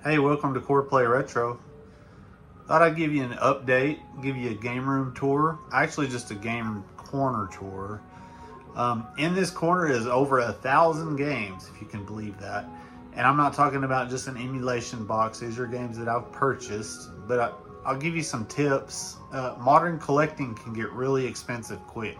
Hey, welcome to Core Play Retro. Thought I'd give you an update, give you a game room tour. Actually, just a game corner tour. In this corner is over 1,000 games, if you can believe that. And I'm not talking about just an emulation box. These are games that I've purchased, but I'll give you some tips. Modern collecting can get really expensive quick,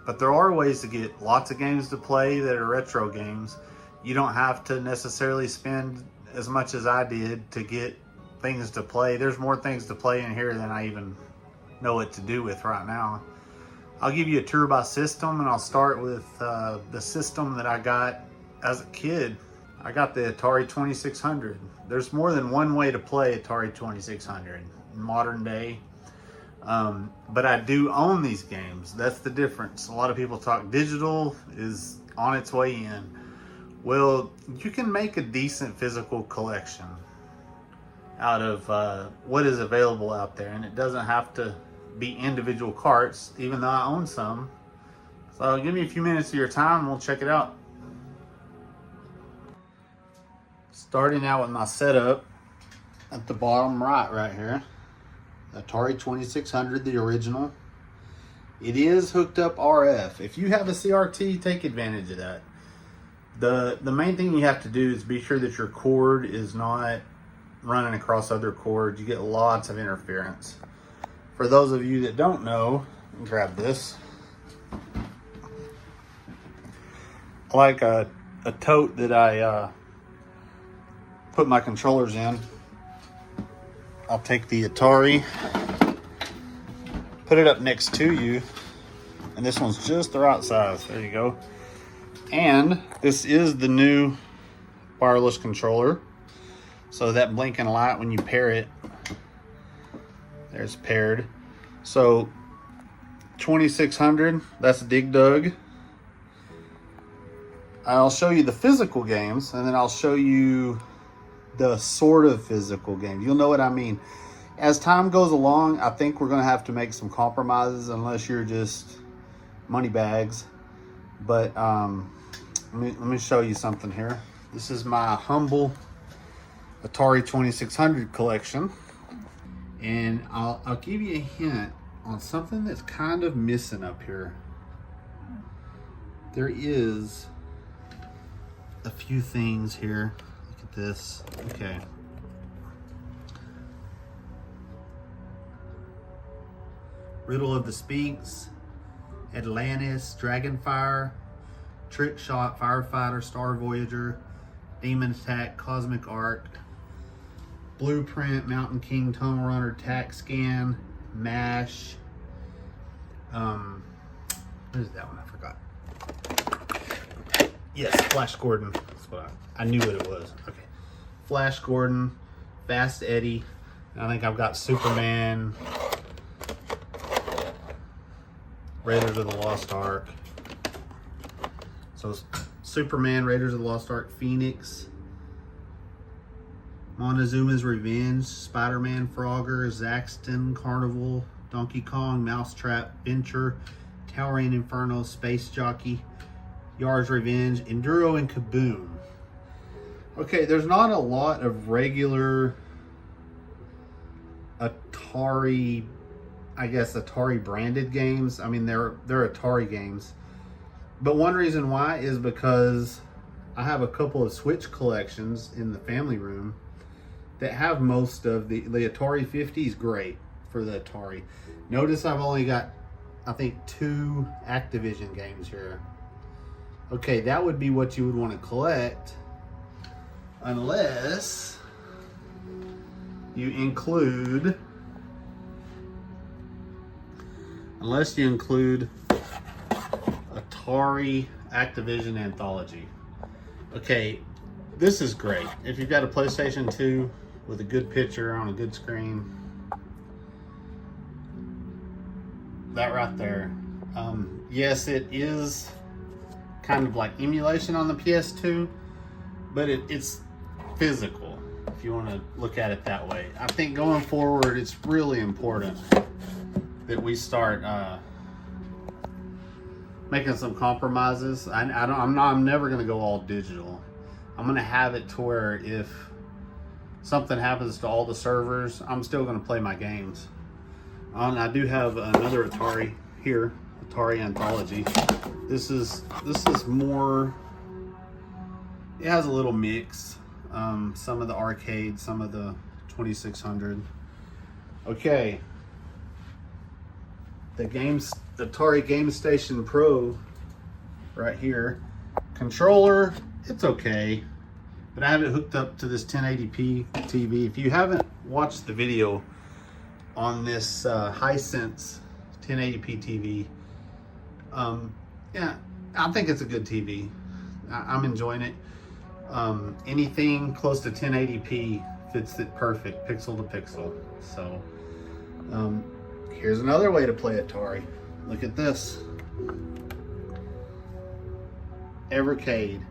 but there are ways to get lots of games to play that are retro games. You don't have to necessarily spend as much as I did to get things to play. There's more things to play in here than I even know what to do with right now. I'll give you a tour by system, and I'll start with the system that I got as a kid. I got the Atari 2600. There's more than one way to play Atari 2600 in modern day. But I do own these games. That's the difference. A lot of people talk digital is on its way in. Well, you can make a decent physical collection out of what is available out there, and it doesn't have to be individual carts, even though I own some. So give me a few minutes of your time and we'll check it out. Starting out with my setup at the bottom right here, Atari 2600, the original. It is hooked up RF. If you have a CRT, take advantage of that. The main thing you have to do is be sure that your cord is not running across other cords. You get lots of interference. For those of you that don't know, grab this. I like a tote that I put my controllers in. I'll take the Atari, put it up next to you, and this one's just the right size. There you go. And this is the new wireless controller. So that blinking light when you pair it, there's paired. So 2600, that's Dig Dug. I'll show you the physical games, and then I'll show you the sort of physical games. You'll know what I mean. As time goes along, I think we're gonna have to make some compromises unless you're just money bags. But let me show you something here. This is my humble Atari 2600 collection, and I'll give you a hint on something that's kind of missing up here. There is a few things here. Look at this. Okay. Riddle of the Sphinx, Atlantis, Dragonfire, Trick Shot, Firefighter, Star Voyager, Demon Attack, Cosmic Arc, Blueprint, Mountain King, Tunnel Runner, Tac Scan, MASH. What is that one? I forgot. Yes, Flash Gordon. That's what I knew what it was. Okay. Flash Gordon, Fast Eddie. I think I've got Superman, Raiders of the Lost Ark. So Superman, Raiders of the Lost Ark, Phoenix, Montezuma's Revenge, Spider-Man, Frogger, Zaxxon, Carnival, Donkey Kong, Mousetrap, Venture, Towering Inferno, Space Jockey, Yard's Revenge, Enduro, and Kaboom. Okay, there's not a lot of regular Atari, I guess Atari branded games. I mean, they're Atari games. But one reason why is because I have a couple of Switch collections in the family room that have most of the Atari 50 is great for the Atari. Notice I've only got, I think, 2 Activision games here. Okay, that would be what you would want to collect unless you include Atari Activision Anthology. Okay, this is great. If you've got a PlayStation 2 with a good picture on a good screen, that right there. Yes, it is kind of like emulation on the PS2, but it's physical, if you want to look at it that way. I think going forward, it's really important that we start making some compromises. I'm never going to go all digital. I'm going to have it to where if something happens to all the servers, I'm still going to play my games. And I do have another Atari here, Atari Anthology. This is more, it has a little mix. Some of the arcade, some of the 2600. Okay. The Atari Game Station Pro right here. Controller, it's okay. But I have it hooked up to this 1080p TV. If you haven't watched the video on this Hisense 1080p TV, yeah, I think it's a good TV. I'm enjoying it. Anything close to 1080p fits it perfect, pixel to pixel. So here's another way to play Atari. Look at this. Evercade.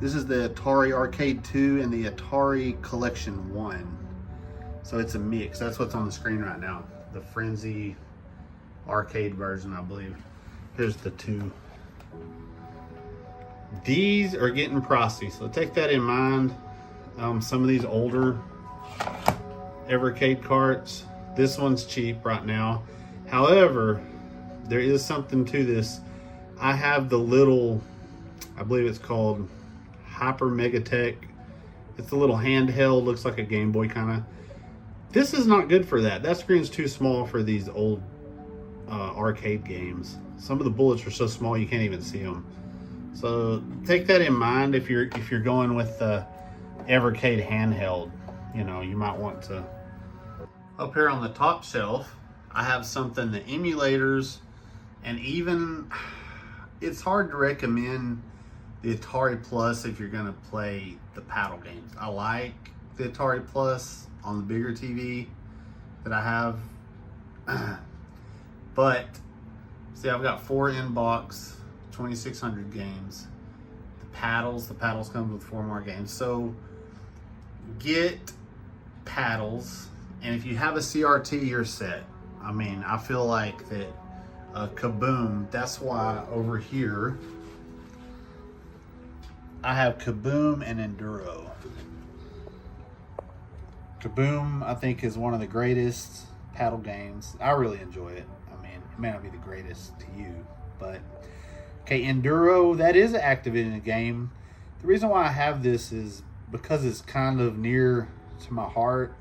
This is the Atari Arcade 2 and the Atari Collection 1. So it's a mix. That's what's on the screen right now. The Frenzy arcade version, I believe. Here's the 2. These are getting pricey, so take that in mind. Some of these older Evercade carts, this one's cheap right now. However, there is something to this. I have the little, I believe it's called Hyper Megatech. It's a little handheld, looks like a Game Boy kind of. This is not good for that. That screen's too small for these old arcade games. Some of the bullets are so small you can't even see them. So take that in mind if you're going with the Evercade handheld. You know, you might want to. Up here on the top shelf, I have something, the emulators, and even it's hard to recommend the Atari Plus if you're gonna play the paddle games. I like the Atari Plus on the bigger TV that I have, but see, I've got 4 in-box 2600 games. The paddles comes with 4 more games. So get paddles, and if you have a CRT, you're set. I mean, I feel like that Kaboom, that's why over here I have Kaboom and Enduro. Kaboom, I think, is one of the greatest paddle games. I really enjoy it. I mean, it may not be the greatest to you, but okay, Enduro, that is active in the game. The reason why I have this is because it's kind of near to my heart.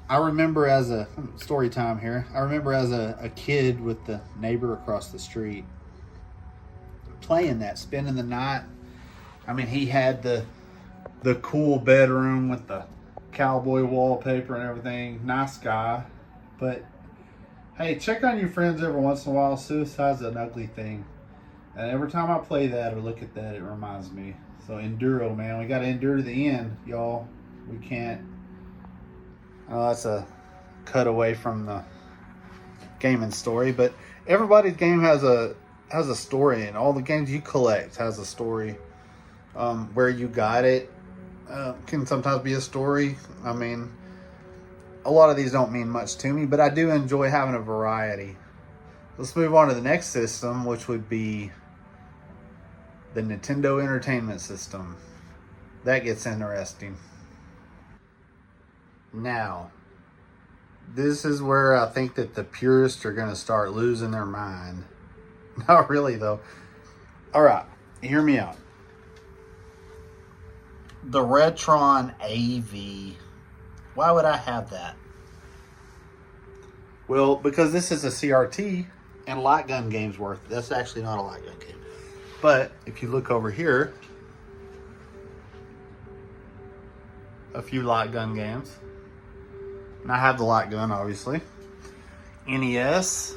I remember as a story time here. I remember as a kid with the neighbor across the street playing that, spending the night. I mean, he had the cool bedroom with the cowboy wallpaper and everything. Nice guy. But hey, check on your friends every once in a while. Suicide's an ugly thing. And every time I play that or look at that, it reminds me. So Enduro, man, we got to endure to the end, y'all. We can't. Oh, that's a cutaway from the gaming story, but everybody's game has a story, and all the games you collect has a story. Where you got it can sometimes be a story. I mean, a lot of these don't mean much to me, but I do enjoy having a variety. Let's move on to the next system, which would be the Nintendo Entertainment System. That gets interesting. Now, this is where I think that the purists are going to start losing their mind. Not really, though. All right, hear me out. The Retron AV. Why would I have that? Well, because this is a CRT and light gun game's worth it. That's actually not a light gun game. But if you look over here, a few light gun games. And I have the light gun, obviously. NES.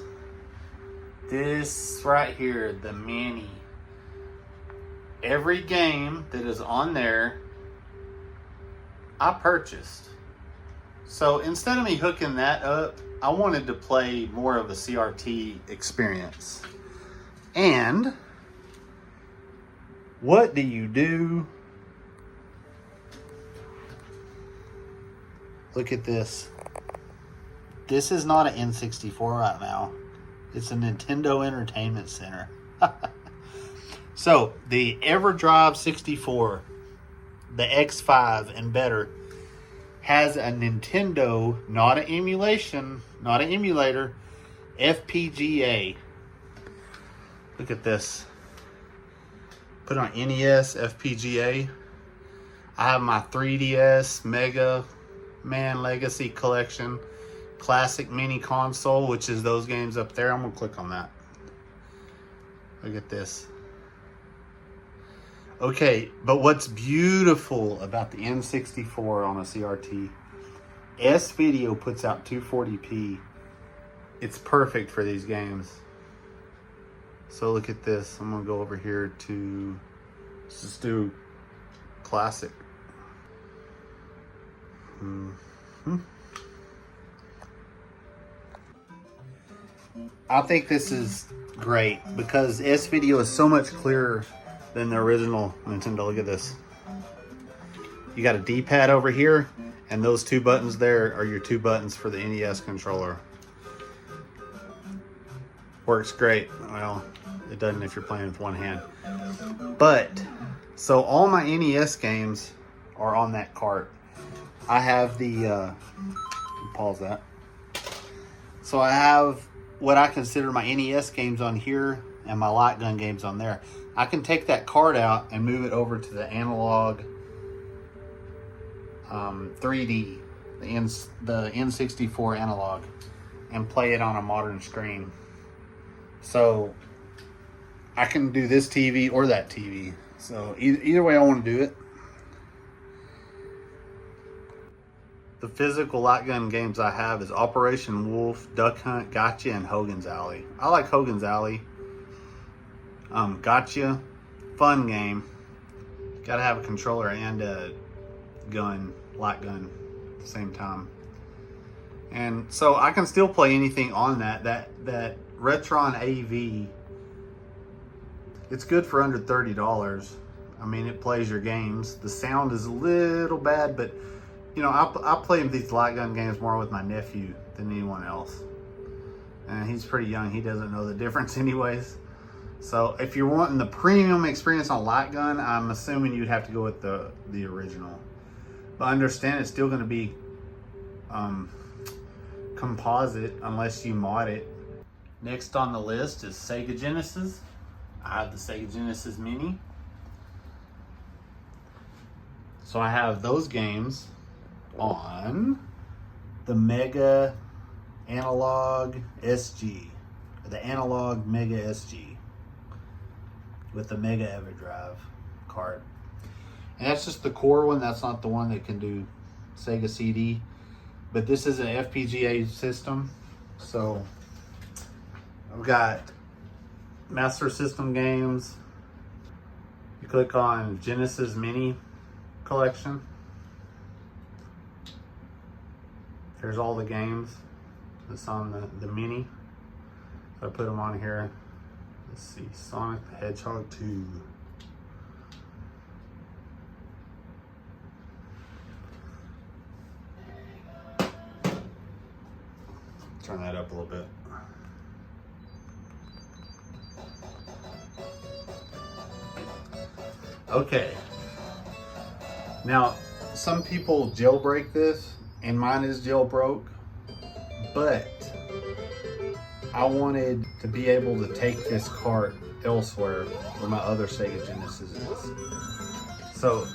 This right here, the Mini. Every game that is on there, I purchased. So instead of me hooking that up, I wanted to play more of a CRT experience. And what do you do? Look at this. This is not an N64 right now. It's a Nintendo Entertainment Center. So the EverDrive 64. the X5 and better, has a Nintendo, not an emulation, not an emulator, FPGA. Look at this. Put on NES, FPGA. I have my 3DS Mega Man Legacy Collection Classic Mini Console, which is those games up there. I'm gonna click on that. Look at this. Okay, but what's beautiful about the N64 on a CRT, S-Video puts out 240p. It's perfect for these games. So look at this. I'm gonna go over here to, let's just do classic. I think this is great because S-Video is so much clearer than the original Nintendo. Look at this. You got a D-pad over here, and those two buttons there are your two buttons for the NES controller. Works great. Well, it doesn't if you're playing with one hand. But, so all my NES games are on that cart. I have the, pause that. So I have what I consider my NES games on here and my light gun games on there. I can take that card out and move it over to the analog 3D, the N64 analog, and play it on a modern screen. So I can do this TV or that TV. So either way I want to do it. The physical light gun games I have is Operation Wolf, Duck Hunt, Gotcha, and Hogan's Alley. I like Hogan's Alley. Gotcha, fun game. Gotta have a controller and a gun, light gun at the same time. And so I can still play anything on that. That Retron AV, it's good for under $30. I mean, it plays your games. The sound is a little bad, but you know, I play these light gun games more with my nephew than anyone else. And he's pretty young. He doesn't know the difference anyways. So if you're wanting the premium experience on light gun, I'm assuming you'd have to go with the original. But understand it's still going to be composite unless you mod it. Next on the list is Sega Genesis. I have the Sega Genesis Mini. So I have those games on the Mega Analog SG, the Analog Mega SG with the Mega EverDrive card. And that's just the core one. That's not the one that can do Sega CD, but this is an FPGA system. So I've got Master System games. You click on Genesis Mini Collection. There's all the games that's on the Mini. So I put them on here. Let's see, Sonic the Hedgehog 2. Turn that up a little bit. Okay. Now, some people jailbreak this, and mine is jailbroke, but I wanted to be able to take this cart elsewhere where my other Sega Genesis is. So,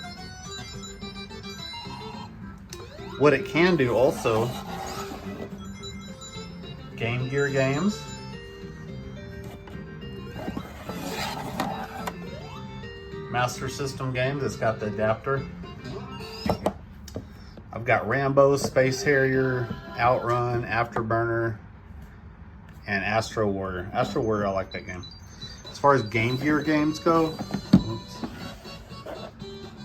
what it can do also, Game Gear games, Master System games, it's got the adapter. I've got Rambo, Space Harrier, Outrun, Afterburner, and Astro Warrior. Astro Warrior, I like that game. As far as Game Gear games go,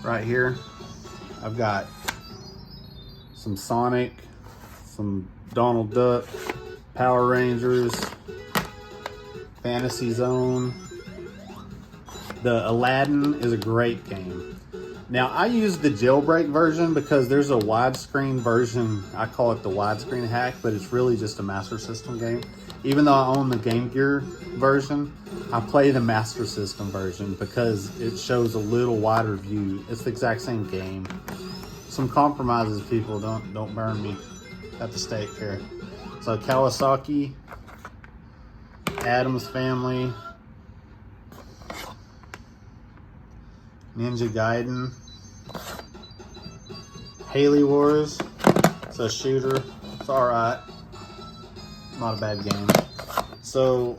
right here, I've got some Sonic, some Donald Duck, Power Rangers, Fantasy Zone. The Aladdin is a great game. Now, I use the jailbreak version because there's a widescreen version. I call it the widescreen hack, but it's really just a Master System game. Even though I own the Game Gear version, I play the Master System version because it shows a little wider view. It's the exact same game. Some compromises, people, don't burn me at the stake here. So Kawasaki, Addams Family, Ninja Gaiden, Haley Wars. It's a shooter. It's alright. Not a bad game. So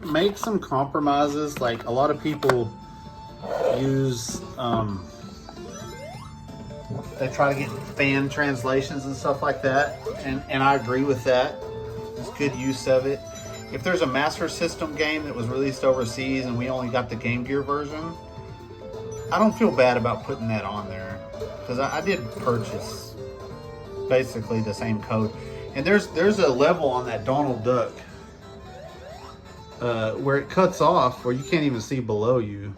make some compromises. Like a lot of people use they try to get fan translations and stuff like that, and I agree with that. It's good use of it. If there's a Master System game that was released overseas and we only got the Game Gear version, I don't feel bad about putting that on there, because I did purchase basically the same code. And there's a level on that Donald Duck where it cuts off, where you can't even see below you.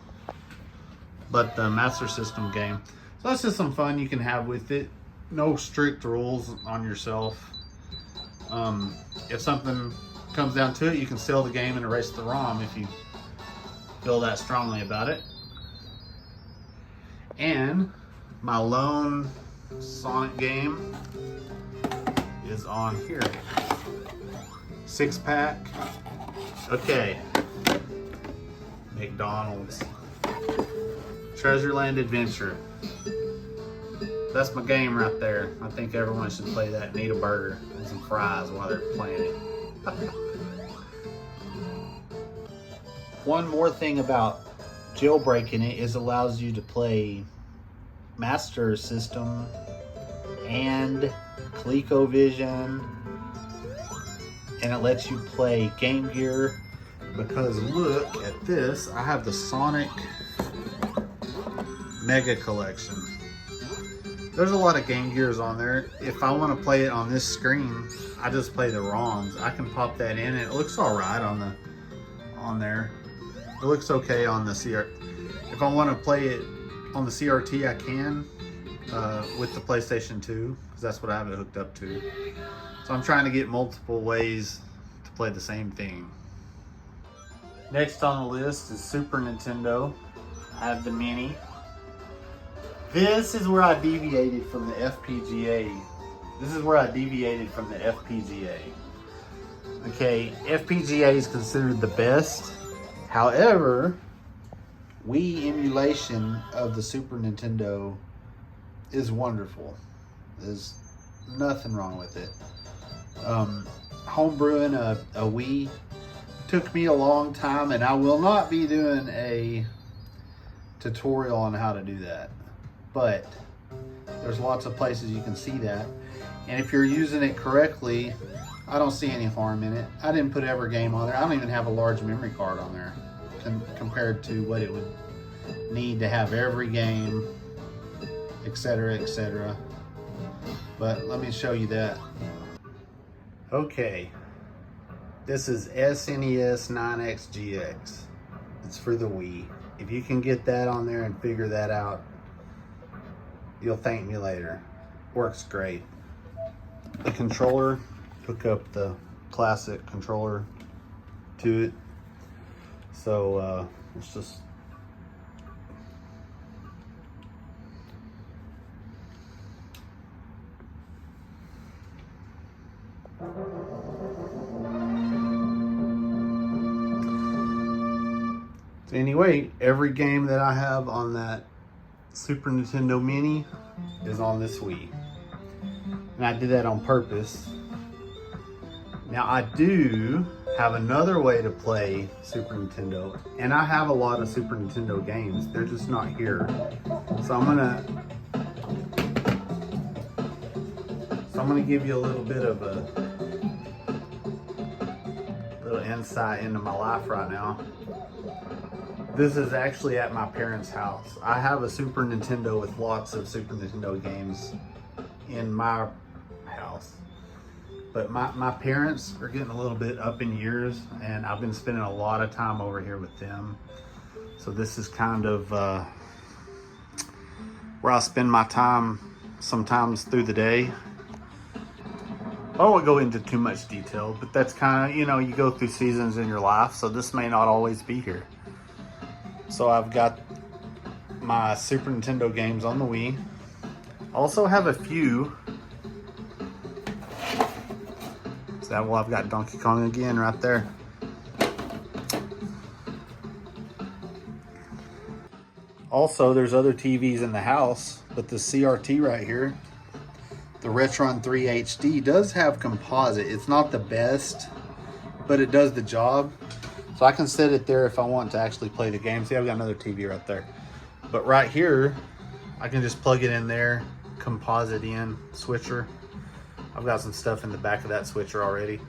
But the Master System game. So that's just some fun you can have with it. No strict rules on yourself. If something comes down to it, you can sell the game and erase the ROM if you feel that strongly about it. And my lone Sonic game is on here. 6-pack. Okay. McDonald's. Treasureland Adventure. That's my game right there. I think everyone should play that and eat a burger and some fries while they're playing it. One more thing about jailbreaking it is it allows you to play Master System and ColecoVision, and it lets you play Game Gear, because look at this. I have the Sonic Mega Collection. There's a lot of Game Gears on there. If I want to play it on this screen, I just play the ROMs. I can pop that in and it looks alright on there. It looks okay on the CRT. If I want to play it on the CRT, I can with the PlayStation 2, because that's what I have it hooked up to. So I'm trying to get multiple ways to play the same thing. Next on the list is Super Nintendo. I have the Mini. This is where I deviated from the FPGA. This is where I deviated from the FPGA. Okay, FPGA is considered the best. However, Wii emulation of the Super Nintendo is wonderful. There's nothing wrong with it. Homebrewing a Wii took me a long time, and I will not be doing a tutorial on how to do that. But there's lots of places you can see that. And if you're using it correctly, I don't see any harm in it. I didn't put every game on there. I don't even have a large memory card on there compared to what it would need to have every game, etc., etc. But let me show you that. Okay, this is SNES 9X-GX. It's for the Wii. If you can get that on there and figure that out, you'll thank me later. Works great. The controller, hook up the classic controller to it. So it's just so anyway, every game that I have on that Super Nintendo Mini is on this Wii. And I did that on purpose. Now I do have another way to play Super Nintendo, and I have a lot of Super Nintendo games. They're just not here. So I'm gonna give you a little bit of a little insight into my life right now. This is actually at my parents' house. I have a Super Nintendo with lots of Super Nintendo games in my house. But my parents are getting a little bit up in years, and I've been spending a lot of time over here with them. So this is kind of where I spend my time sometimes through the day. I won't go into too much detail, but that's kind of, you know, you go through seasons in your life, so this may not always be here. So I've got my Super Nintendo games on the Wii. I also have a few. So, well, I've got Donkey Kong again right there. Also, there's other TVs in the house, but the CRT right here, the Retron 3 HD, does have composite. It's not the best, but it does the job. So I can set it there if I want to actually play the game. See, I've got another TV right there. But right here, I can just plug it in there, composite in, switcher. I've got some stuff in the back of that switcher already.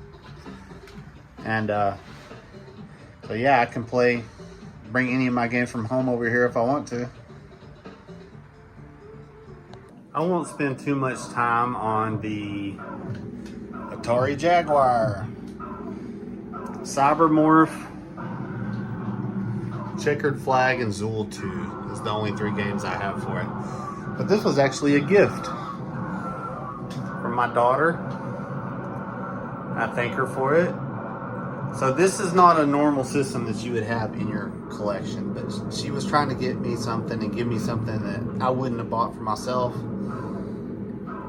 And so yeah, I can bring any of my games from home over here if I want to. I won't spend too much time on the Atari Jaguar, Cybermorph, Checkered Flag, and Zool 2 is the only 3 games I have for it. But this was actually a gift from my daughter. I thank her for it. So this is not a normal system that you would have in your collection, but she was trying to get me something and give me something that I wouldn't have bought for myself.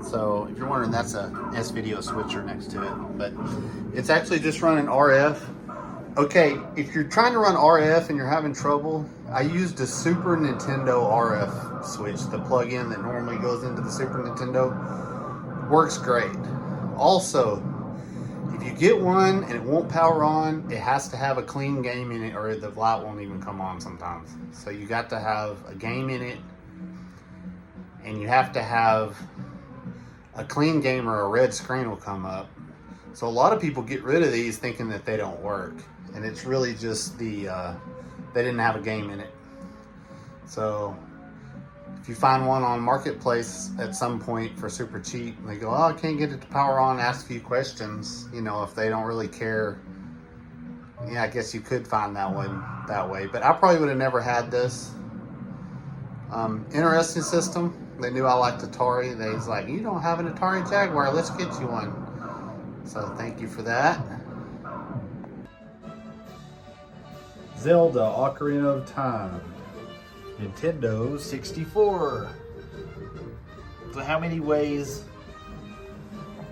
So if you're wondering, that's a S-Video switcher next to it, but it's actually just running RF. Okay, if you're trying to run RF and you're having trouble, I used a Super Nintendo RF switch, the plug-in that normally goes into the Super Nintendo. Works great. Also, if you get one and it won't power on, it has to have a clean game in it or the light won't even come on sometimes. So you got to have a game in it, and you have to have a clean game or a red screen will come up. So a lot of people get rid of these thinking that they don't work, and it's really just they didn't have a game in it. So if you find one on Marketplace at some point for super cheap, and they go, oh, I can't get it to power on, ask a few questions, you know, if they don't really care, yeah, I guess you could find that one that way. But I probably would have never had this. Interesting system. They knew I liked Atari. They was like, you don't have an Atari Jaguar, let's get you one. So thank you for that. Zelda Ocarina of Time, Nintendo 64. So how many ways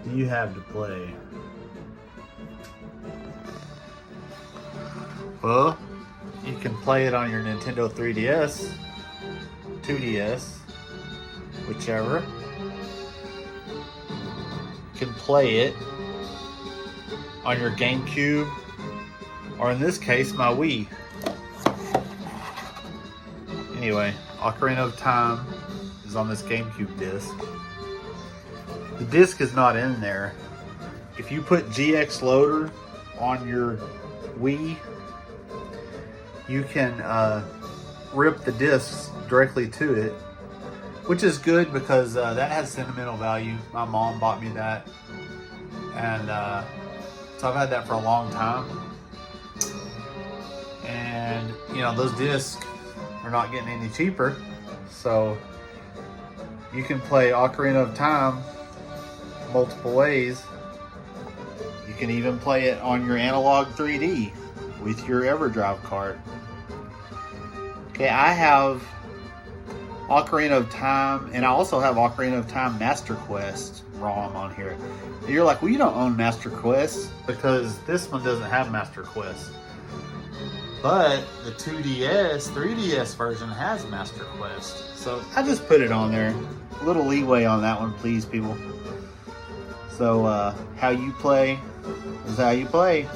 do you have to play? Well, you can play it on your Nintendo 3DS, 2DS, whichever. You can play it on your GameCube, or in this case, my Wii. Anyway, Ocarina of Time is on this GameCube disc. The disc is not in there. If you put GX Loader on your Wii, you can rip the discs directly to it, which is good because that has sentimental value. My mom bought me that, and so I've had that for a long time. And you know, those discs are not getting any cheaper, so you can play Ocarina of Time multiple ways. You can even play it on your analog 3D with your EverDrive card. Okay, I have Ocarina of Time, and I also have Ocarina of Time Master Quest ROM on here. And you're like, well, you don't own Master Quest because this one doesn't have Master Quest. But the 2DS, 3DS version has Master Quest. So I just put it on there. A little leeway on that one, please, people. So how you play is how you play.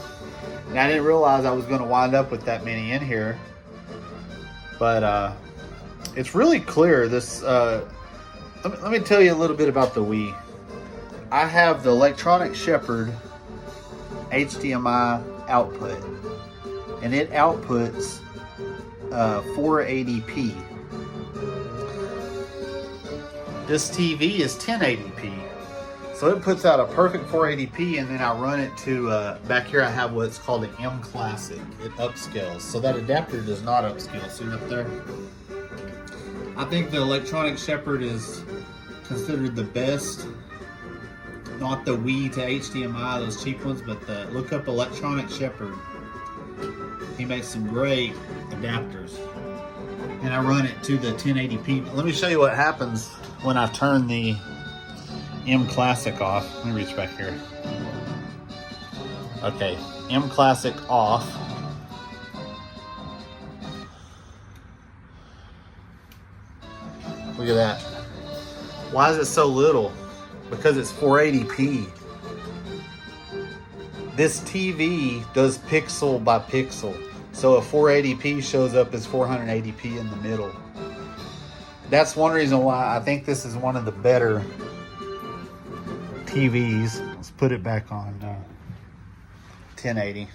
And I didn't realize I was going to wind up with that many in here. But it's really clear. This let me tell you a little bit about the Wii. I have the Electronic Shepherd HDMI output, and it outputs 480p. This TV is 1080p, so it puts out a perfect 480p, and then I run it to back here I have what's called an M Classic. It upscales, so that adapter does not upscale. See up there? I think the Electronic Shepherd is considered the best not the Wii to HDMI, those cheap ones, but look up Electronic Shepherd. He makes some great adapters. And I run it to the 1080p. Let me show you what happens when I turn the M Classic off. Let me reach back here. Okay, M Classic off. Look at that. Why is it so little? Because it's 480p. This TV does pixel by pixel. So a 480p shows up as 480p in the middle. That's one reason why I think this is one of the better TVs. Let's put it back on 1080.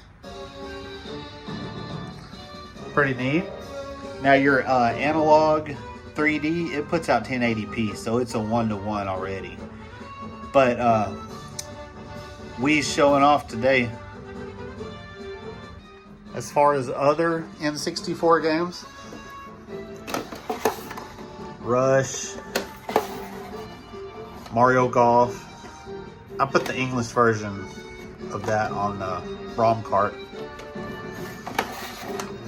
Pretty neat. Now your analog 3D, it puts out 1080p, so it's a 1-to-1 already. But Wii's showing off today. As far as other N64 games, Rush, Mario Golf. I put the English version of that on ROM cart.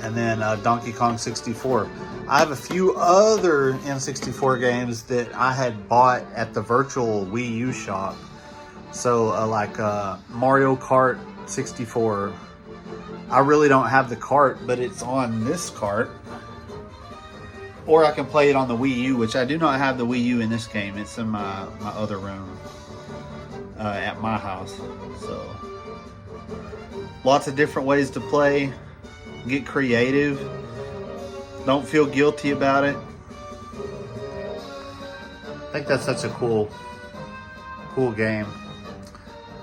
And then Donkey Kong 64. I have a few other N64 games that I had bought at the virtual Wii U shop. So like Mario Kart 64. I really don't have the cart, but it's on this cart. Or I can play it on the Wii U, which I do not have the Wii U in this game. It's in my other room at my house. So lots of different ways to play. Get creative. Don't feel guilty about it. I think that's such a cool game.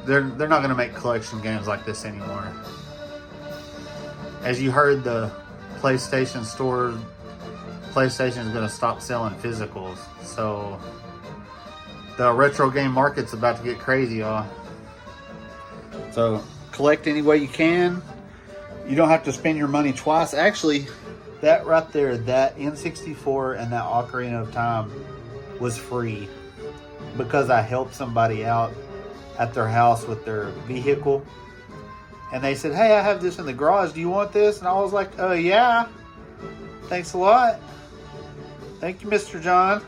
They're not going to make collection games like this anymore. As you heard, the PlayStation store, PlayStation is going to stop selling physicals. So the retro game market's about to get crazy, y'all. So collect any way you can. You don't have to spend your money twice. Actually, that right there, that N64 and that Ocarina of Time was free because I helped somebody out at their house with their vehicle. And they said, hey, I have this in the garage. Do you want this? And I was like, yeah. Thanks a lot. Thank you, Mr. John.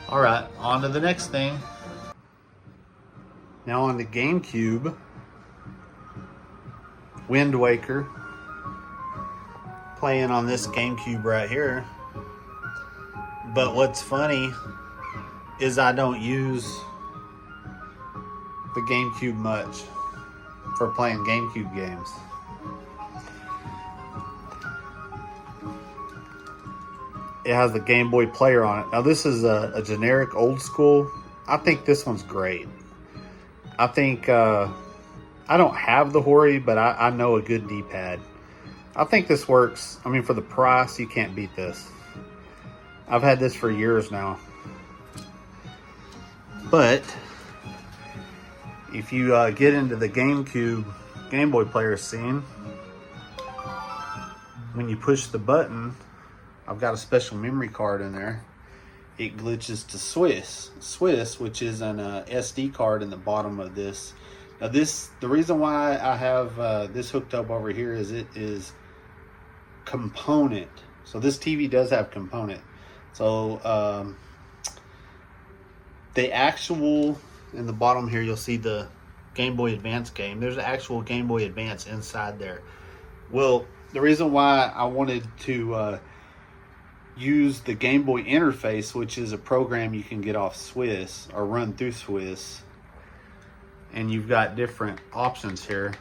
All right, on to the next thing. Now on the GameCube. Wind Waker. Playing on this GameCube right here. But what's funny is I don't use the GameCube much for playing GameCube games. It has the Game Boy player on it. Now this is a generic old school. I think this one's great. I think I don't have the Hori, but I know a good D-pad. I think this works. I mean, for the price, you can't beat this. I've had this for years now. But if you get into the GameCube Game Boy player scene, when you push the button, I've got a special memory card in there. It glitches to Swiss, which is an SD card in the bottom of this. Now the reason why I have this hooked up over here is it is component. So this TV does have component. So the actual, in the bottom here, you'll see the Game Boy Advance game. There's an actual Game Boy Advance inside there. Well, the reason why I wanted to use the Game Boy interface, which is a program you can get off Swiss or run through Swiss, and you've got different options here.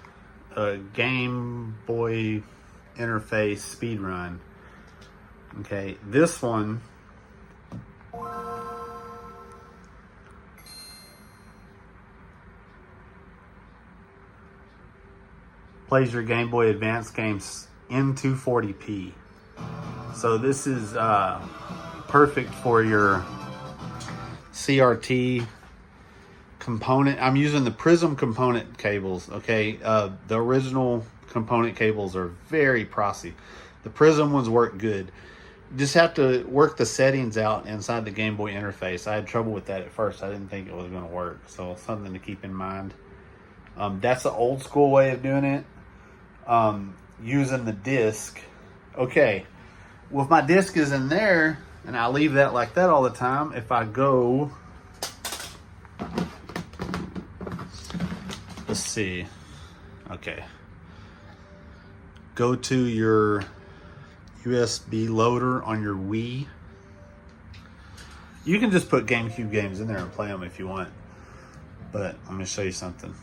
Game Boy interface speedrun. Okay, this one plays your Game Boy Advance games in 240p. So this is perfect for your CRT component. I'm using the Prism component cables, okay? The original component cables are very pricey. The Prism ones work good. just have to work the settings out inside the Game Boy interface. I had trouble with that at first. I didn't think it was going to work, so something to keep in mind. That's the old school way of doing it, using the disc. Okay, well, if my disc is in there and I leave that like that all the time, if I go, let's see, okay, go to your USB loader on your Wii. You can just put GameCube games in there and play them if you want, but I'm going to show you something.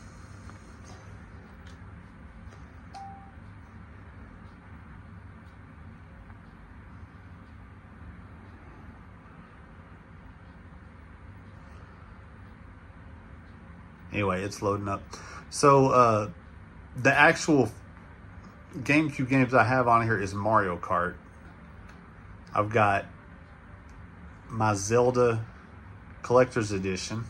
Anyway, it's loading up. So the actual GameCube games I have on here is Mario Kart. I've got my Zelda Collector's Edition,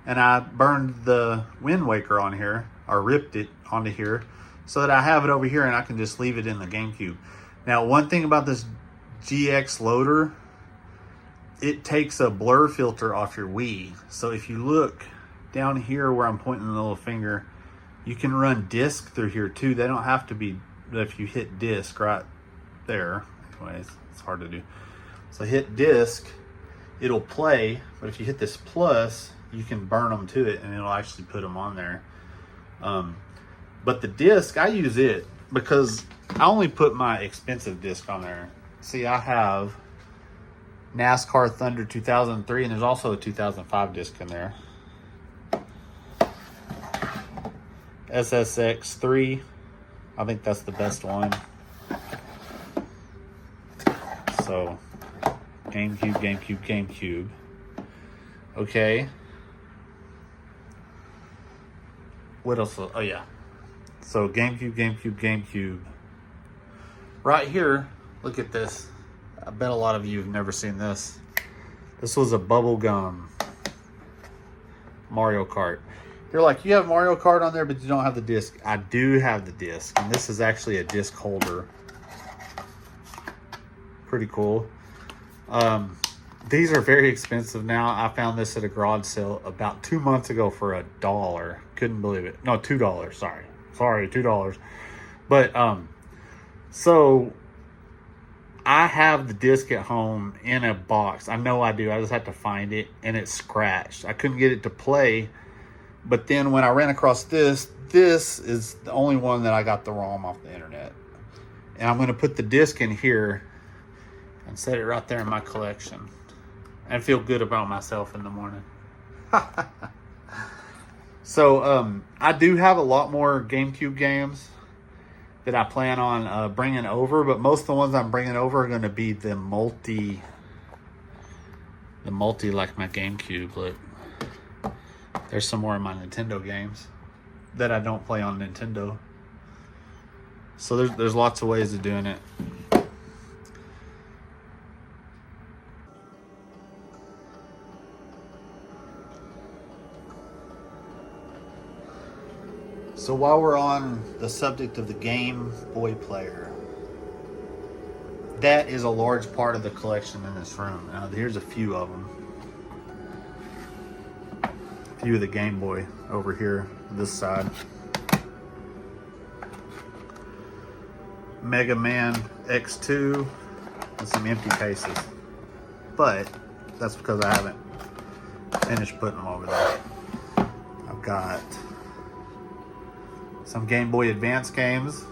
and I burned the Wind Waker on here, or ripped it onto here, so that I have it over here and I can just leave it in the GameCube. Now, one thing about this GX loader, it takes a blur filter off your Wii. So if you look down here where I'm pointing the little finger, you can run disc through here too. They don't have to be, if you hit disc right there. Anyways, it's hard to do. So hit disc, it'll play, but if you hit this plus, you can burn them to it and it'll actually put them on there. But the disc, I use it because I only put my expensive disc on there. See, I have NASCAR Thunder 2003, and there's also a 2005 disc in there. SSX3, I think that's the best one. So GameCube. Okay. What else? Oh yeah. So GameCube. Right here, look at this. I bet a lot of you have never seen this. This was a bubblegum Mario Kart. You're like, you have Mario Kart on there, but you don't have the disc. I do have the disc, and this is actually a disc holder. Pretty cool. These are very expensive now. I found this at a garage sale about 2 months ago for $1. Couldn't believe it. No, $2. Sorry, $2. But so I have the disc at home in a box. I know I do. I just have to find it, and it's scratched. I couldn't get it to play. But then when I ran across this is the only one that I got the ROM off the internet. And I'm going to put the disc in here and set it right there in my collection. And feel good about myself in the morning. So I do have a lot more GameCube games that I plan on bringing over. But most of the ones I'm bringing over are going to be the multi like my GameCube. Look. There's some more of my Nintendo games that I don't play on Nintendo. So there's lots of ways of doing it. So while we're on the subject of the Game Boy player, that is a large part of the collection in this room. Now here's a few of them. Few of the Game Boy over here, this side. Mega Man X2 and some empty cases. But that's because I haven't finished putting them over there. I've got some Game Boy Advance games.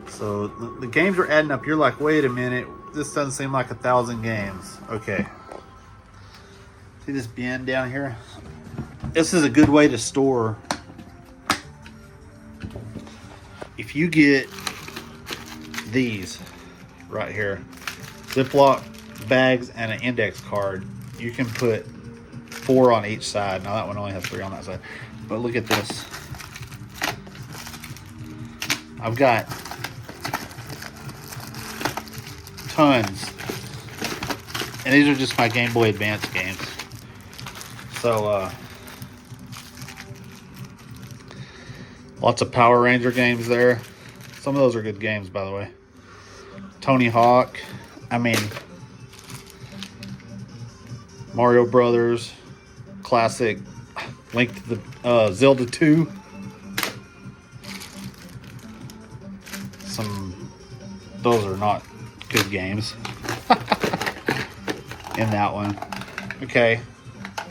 So the games are adding up. You're like, wait a minute, this doesn't seem like 1,000 games. Okay. See this bin down here? This is a good way to store. If you get these right here, Ziploc bags and an index card, you can put 4 on each side. Now that one only has 3 on that side. But look at this. I've got tons. And these are just my Game Boy Advance games. So, lots of Power Ranger games there. Some of those are good games, by the way. Tony Hawk. I mean, Mario Brothers, classic. Link to the Zelda 2. Those are not good games in that one. Okay,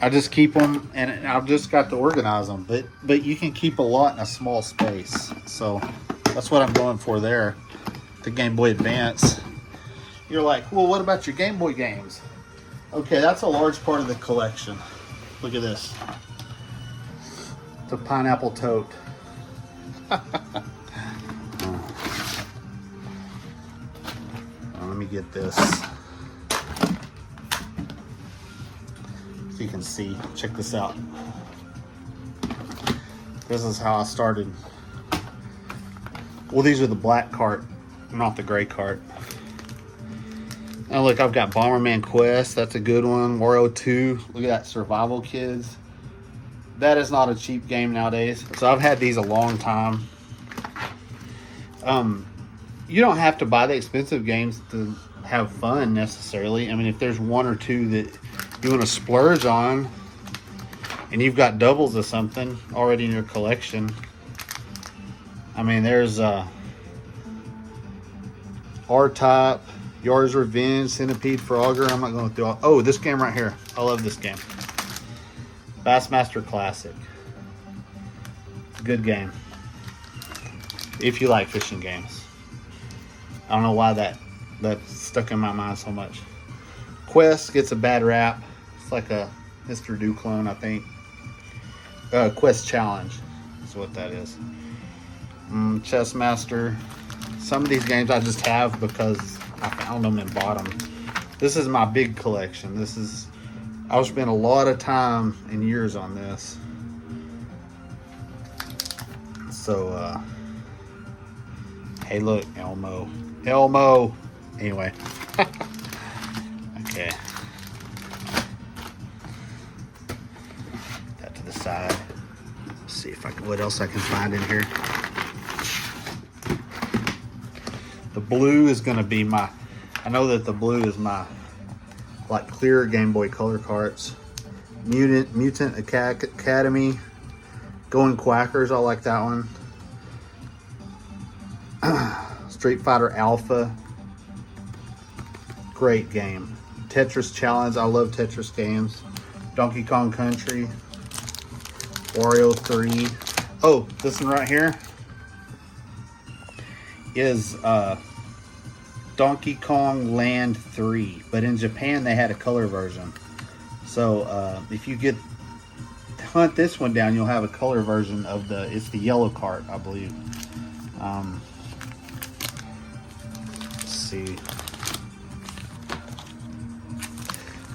I just keep them, and I've just got to organize them. But you can keep a lot in a small space, so that's what I'm going for there. The Game Boy Advance. You're like, well, what about your Game Boy games? Okay, that's a large part of the collection. Look at this. The pineapple tote. Let me get this so you can see. Check this out. This is how I started. Well, these are the black cart, not the gray cart. Now look, I've got Bomberman Quest. That's a good one. Wario 2. Look at that, Survival Kids. That is not a cheap game nowadays. So I've had these a long time. You don't have to buy the expensive games to have fun necessarily. I mean, if there's one or two that you want to splurge on and you've got doubles of something already in your collection. I mean, there's R-Type, Yar's Revenge, Centipede, Frogger. I'm not going through all. Oh, this game right here. I love this game. Bassmaster Classic. Good game. If you like fishing games. I don't know why that stuck in my mind so much. Quest gets a bad rap. It's like a Mr. Do clone, I think. Quest Challenge is what that is. Chess Master. Some of these games I just have because I found them and bought them. This is my big collection. I've spent a lot of time and years on this. So, hey, look, Elmo. Anyway. Okay. That to the side. Let's see what else I can find in here. The blue is going to be I know that the blue is my, like, clear Game Boy Color carts. Mutant Academy. Going Quackers, I like that one. Street Fighter Alpha. Great game. Tetris Challenge. I love Tetris games. Donkey Kong Country. Wario 3. Oh, this one right here is Donkey Kong Land 3. But in Japan, they had a color version. So if you hunt this one down, you'll have a color version of it's the yellow cart, I believe. Let's see.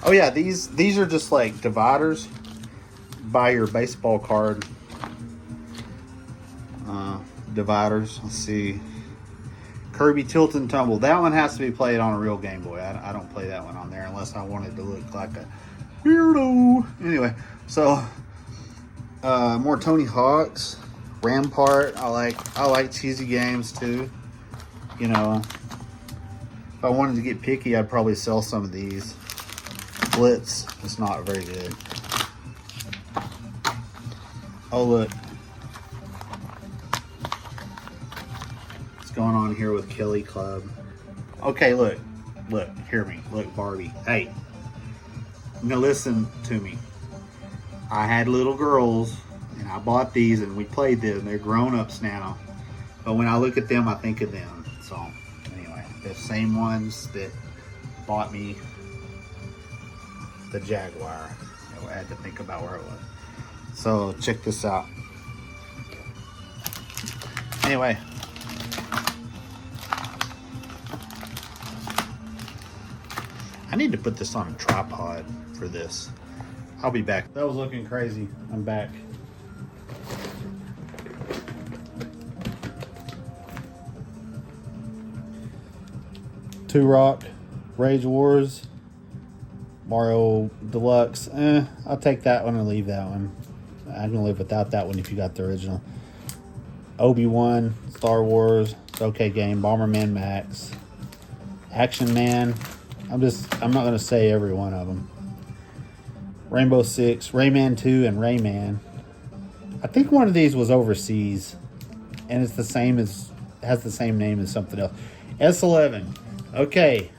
Oh yeah, these are just like dividers by your baseball card. Dividers. Let's see. Kirby Tilt and Tumble. That one has to be played on a real Game Boy. I don't play that one on there unless I wanted to look like a weirdo. Anyway, so more Tony Hawk's. Rampart. I like cheesy games too. You know, if I wanted to get picky, I'd probably sell some of these. Blitz is not very good. Oh look, what's going on here with Kelly Club? Okay, look, hear me. Look, Barbie. Hey, now listen to me. I had little girls, and I bought these, and we played them. They're grown-ups now, but when I look at them, I think of them. So anyway, the same ones that bought me the Jaguar. I had to think about where it was. So check this out. Anyway, I need to put this on a tripod for this. I'll be back. That was looking crazy. I'm back. Rock, Rage Wars, Mario Deluxe. I'll take that one and leave that one. I can live without that one if you got the original. Obi-Wan, Star Wars, it's okay game. Bomberman Max. Action Man. I'm not going to say every one of them. Rainbow Six, Rayman 2, and Rayman. I think one of these was overseas, and it's the same as, has the same name as something else. S11. Okay.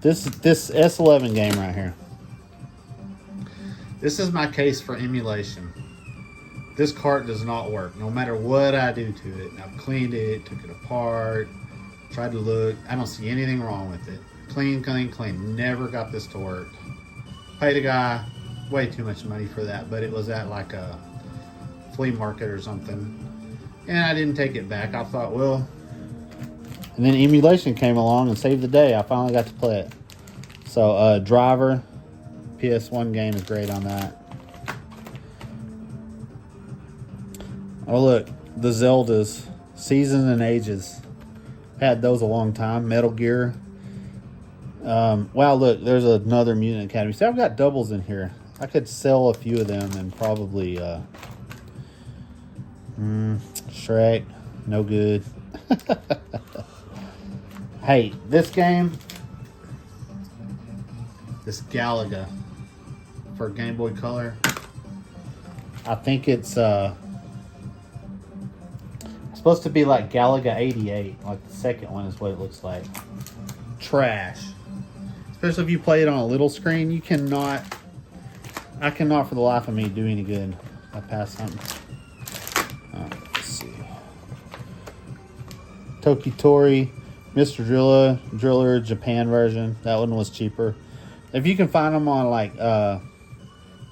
This S11 game right here. This is my case for emulation. This cart does not work, no matter what I do to it. I've cleaned it, took it apart, tried to look. I don't see anything wrong with it. Clean, clean, clean. Never got this to work. Paid a guy way too much money for that, but it was at like a flea market or something. And I didn't take it back. I thought, well... And then emulation came along and saved the day. I finally got to play it. So, Driver, PS1 game is great on that. Oh, look, the Zeldas, Seasons and Ages. Had those a long time. Metal Gear. Wow, look, there's another Mutant Academy. See, I've got doubles in here. I could sell a few of them and probably... Shrek, no good. Hey, this game, this Galaga for Game Boy Color, I think it's supposed to be like Galaga 88, like the second one is what it looks like. Trash. Especially if you play it on a little screen, I cannot for the life of me do any good. I passed something. Let's see. Tokitori, Mr. Driller, Japan version. That one was cheaper. If you can find them on like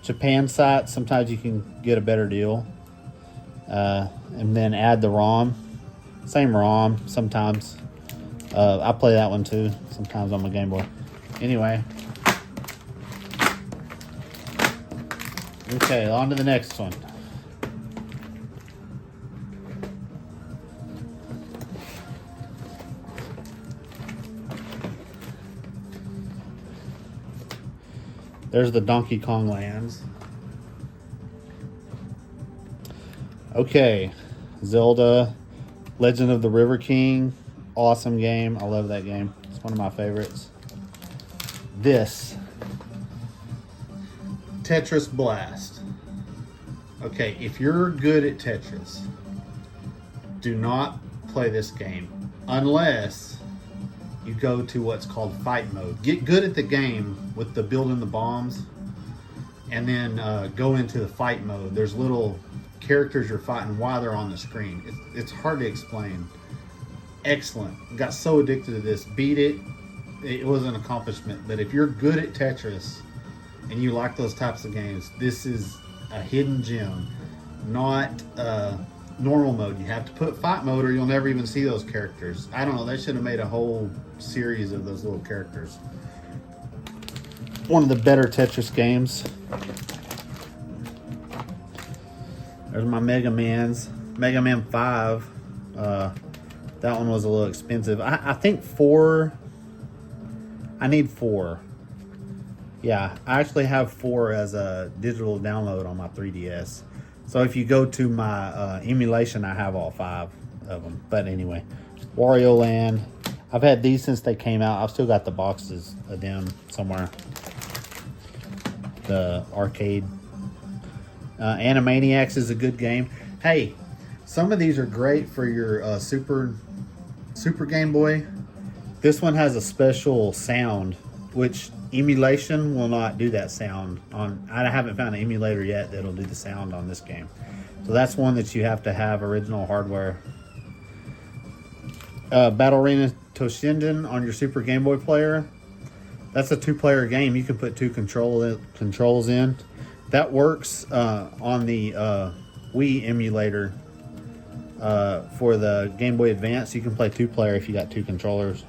Japan sites, sometimes you can get a better deal. And then add the ROM. Same ROM sometimes. I play that one too, sometimes on my Game Boy. Anyway. Okay, on to the next one. There's the Donkey Kong Lands. Okay, Zelda, Legend of the River King. Awesome game. I love that game. It's one of my favorites. This. Tetris Blast. Okay, if you're good at Tetris, do not play this game unless you go to what's called fight mode. Get good at the game with the building the bombs, and then go into the fight mode. There's little characters you're fighting while they're on the screen. It's hard to explain. Excellent. Got so addicted to this. Beat it. It was an accomplishment. But if you're good at Tetris and you like those types of games, this is a hidden gem. Not normal mode. You have to put fight mode or you'll never even see those characters. I don't know. They should have made a whole series of those little characters. One of the better Tetris games. There's my Mega Mans. Mega Man 5. That one was a little expensive. I think 4. I need 4. Yeah, I actually have 4 as a digital download on my 3DS. So if you go to my emulation, I have all 5 of them. But anyway, Wario Land. I've had these since they came out. I've still got the boxes of them somewhere. The arcade. Animaniacs is a good game. Hey, some of these are great for your Super Game Boy. This one has a special sound, which emulation will not do that sound on. I haven't found an emulator yet that'll do the sound on this game. So that's one that you have to have original hardware. Battle Arena Toshinden on your Super Game Boy player. That's a 2-player game. You can put 2 controls in. That works on the Wii emulator for the Game Boy Advance. You can play 2-player if you got 2 controllers.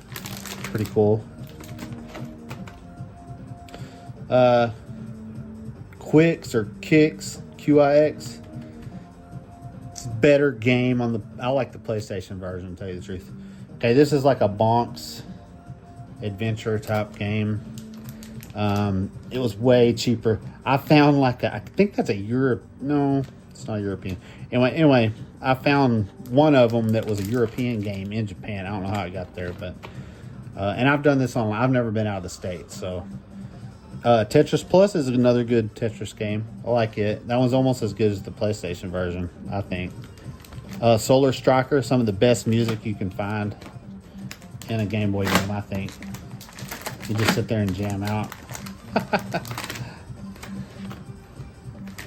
Pretty cool. Quix or Kix, QIX. It's a better game on the. I like the PlayStation version, to tell you the truth. Okay, this is like a Bonks adventure type game. It was way cheaper. I found like I think that's a Europe. No, it's not European. Anyway, I found one of them that was a European game in Japan. I don't know how it got there, but And I've done this online. I've never been out of the state, so. Tetris Plus is another good Tetris game. I like it. That one's almost as good as the PlayStation version, I think. Solar Striker, some of the best music you can find in a Game Boy game, I think. You just sit there and jam out.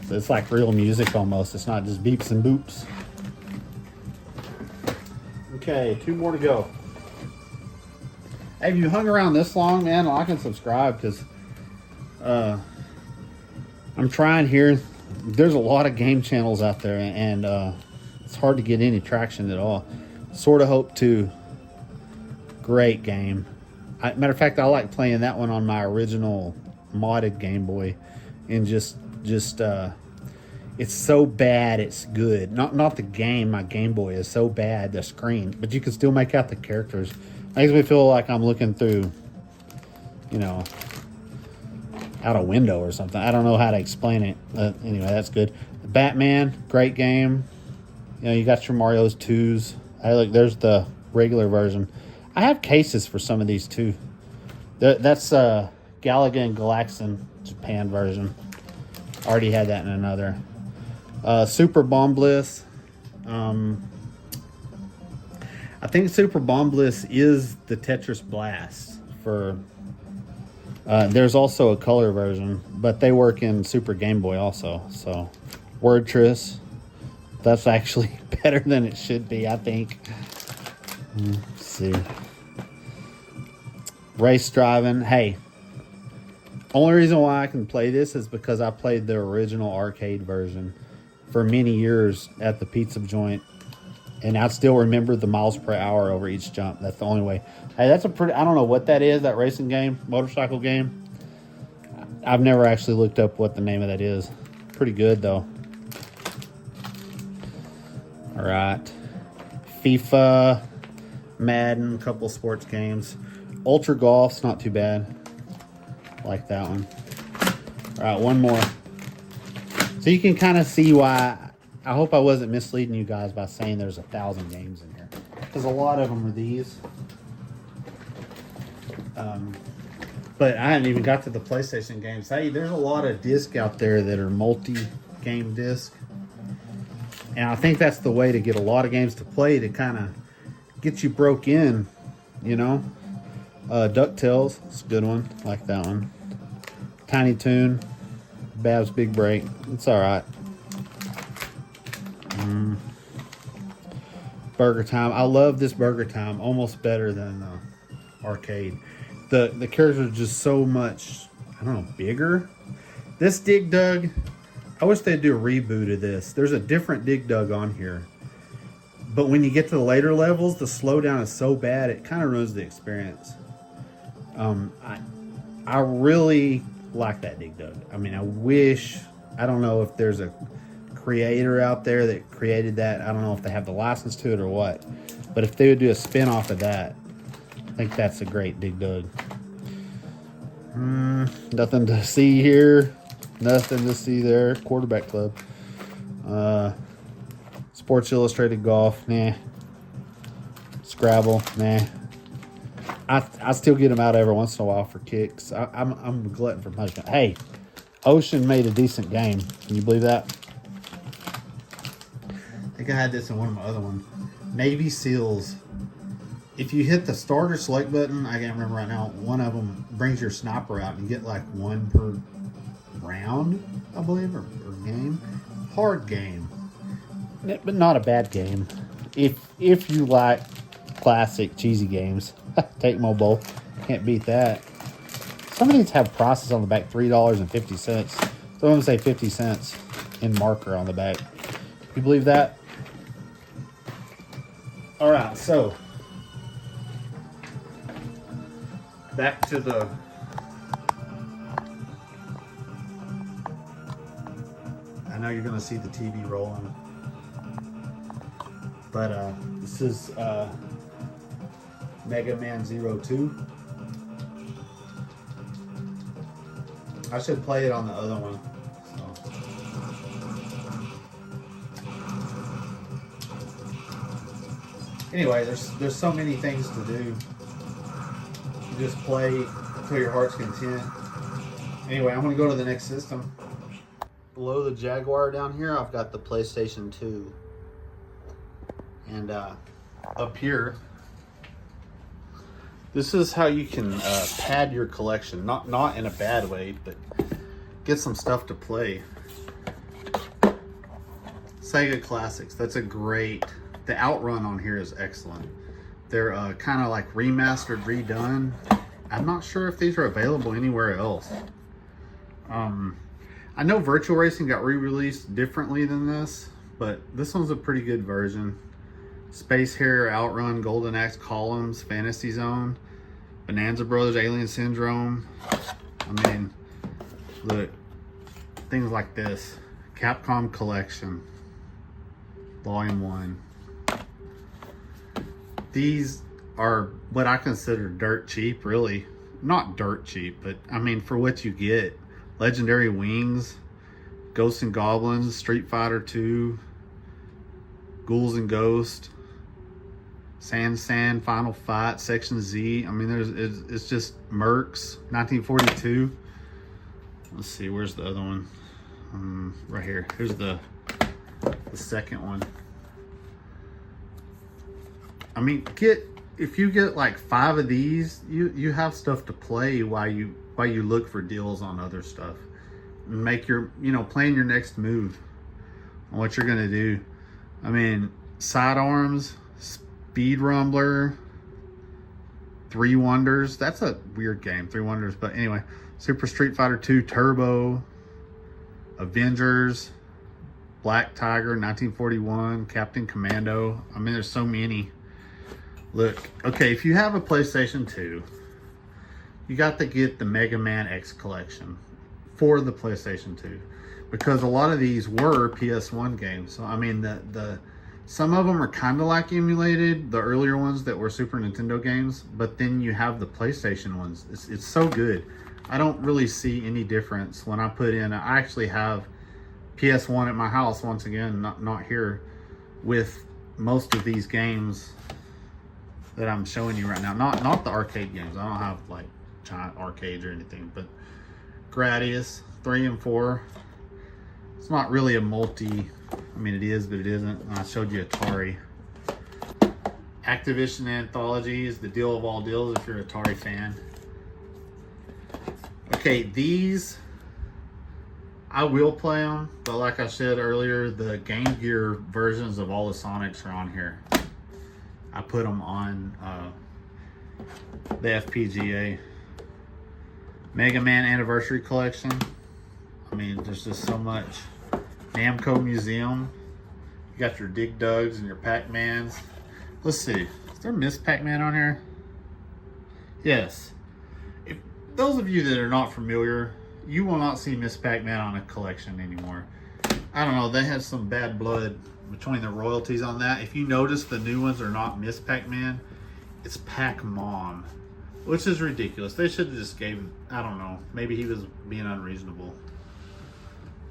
So it's like real music almost. It's not just beeps and boops. Okay, 2 more to go. Hey, if you hung around this long, man, like and subscribe, because I'm trying here. There's a lot of game channels out there, and it's hard to get any traction at all. Sort of Hope 2, great game. Matter of fact, I like playing that one on my original modded Game Boy, and just it's so bad it's good. Not the game. My Game Boy is so bad, the screen, but you can still make out the characters. Makes me feel like I'm looking through, you know, out a window or something. I don't know how to explain it. Anyway, that's good. Batman, great game. You know, you got your Mario's 2s. Look, there's the regular version. I have cases for some of these too. That's Galaga and Galaxin Japan version. Already had that in another. Super Bomb Bliss. I think Super Bomb Bliss is the Tetris Blast for. There's also a color version, but they work in Super Game Boy also. So, Wordtris, that's actually better than it should be, I think. Let's see. Race driving. Hey, only reason why I can play this is because I played the original arcade version for many years at the pizza joint, and I still remember the miles per hour over each jump. That's the only way. Hey, that's a pretty, I don't know what that is, that racing game, motorcycle game. I've never actually looked up what the name of that is. Pretty good, though. All right. FIFA, Madden, a couple sports games. Ultra Golf's not too bad. Like that one. All right, one more. So you can kind of see why. I hope I wasn't misleading you guys by saying there's 1,000 games in here, because a lot of them are these. But I haven't even got to the PlayStation games. Hey, there's a lot of discs out there that are multi-game disc, and I think that's the way to get a lot of games to play, to kind of get you broke in, you know. DuckTales, it's a good one. Like that one. Tiny Toon, Bab's Big Break, it's all right. Burger Time, I love this Burger Time almost better than arcade. The characters are just so much, I don't know, bigger. This Dig Dug, I wish they'd do a reboot of this. There's a different Dig Dug on here, but when you get to the later levels, the slowdown is so bad it kind of ruins the experience. I really like that Dig Dug. I mean, I wish, I don't know if there's a creator out there that created that. I don't know if they have the license to it or what, but if they would do a spin-off of that, I think that's a great Dig Dug. Nothing to see here. Nothing to see there. Quarterback Club. Sports Illustrated Golf. Nah. Scrabble. Nah. I still get them out every once in a while for kicks. I'm a glutton for punishment. Hey, Ocean made a decent game. Can you believe that? I think I had this in one of my other ones. Navy SEALs. If you hit the start or select button, I can't remember right now, one of them brings your sniper out and you get like one per round, I believe, or game. Hard game, but not a bad game. If you like classic cheesy games, Take Mobile, can't beat that. Some of these have prices on the back, $3.50. Some of them say 50 cents in marker on the back. You believe that? All right, so back to the I know you're going to see the TV rolling, but this is Mega Man 02. I should play it on the other one. So. Anyway, there's so many things to do. You just play to your heart's content. Anyway, I'm gonna go to the next system. Below the Jaguar down here, I've got the PlayStation 2. And up here, this is how you can pad your collection. Not in a bad way, but get some stuff to play. Sega Classics, that's a great, the Outrun on here is excellent. They're kind of like remastered, redone. I'm not sure if these are available anywhere else. I know Virtual Racing got re-released differently than this, but this one's a pretty good version. Space Harrier, Outrun, Golden Axe, Columns, Fantasy Zone, Bonanza Brothers, Alien Syndrome. I mean, look, things like this. Capcom Collection, Volume 1. These are what I consider dirt cheap, really. Not dirt cheap, but I mean, for what you get. Legendary Wings, Ghosts and Goblins, Street Fighter 2, Ghouls and Ghosts, Sand, Final Fight, Section Z. I mean, it's just Mercs, 1942. Let's see, where's the other one? Right here. Here's the second one. I mean, if you get like 5 of these, you have stuff to play while you look for deals on other stuff. And make your, plan your next move on what you're gonna do. I mean, Sidearms, Speed Rumbler, Three Wonders. That's a weird game, Three Wonders. But anyway, Super Street Fighter 2 Turbo, Avengers, Black Tiger, 1941, Captain Commando. I mean, there's so many. Look, okay, if you have a PlayStation 2, you got to get the Mega Man X collection for the PlayStation 2, because a lot of these were PS1 games. So I mean, some of them are kind of like emulated, the earlier ones that were Super Nintendo games, but then you have the PlayStation ones. It's so good. I don't really see any difference when I put in. I actually have PS1 at my house, once again, not here, with most of these games that I'm showing you right now. Not the arcade games. I don't have like giant arcades or anything, but Gradius 3 and 4. It's not really a multi. I mean, it is, but it isn't. I showed you Atari. Activision Anthology is the deal of all deals if you're an Atari fan. Okay, these I will play them, but like I said earlier, the Game Gear versions of all the Sonics are on here. I put them on the FPGA. Mega Man Anniversary Collection. I mean, there's just so much. Namco Museum. You got your Dig Dugs and your Pac-Mans. Let's see. Is there Miss Pac-Man on here? Yes. If those of you that are not familiar, you will not see Miss Pac-Man on a collection anymore. I don't know. They had some bad blood between the royalties on that. If you notice, the new ones are not Miss Pac-Man. It's Pac-Mom, which is ridiculous. They should have just gave, I don't know, maybe he was being unreasonable.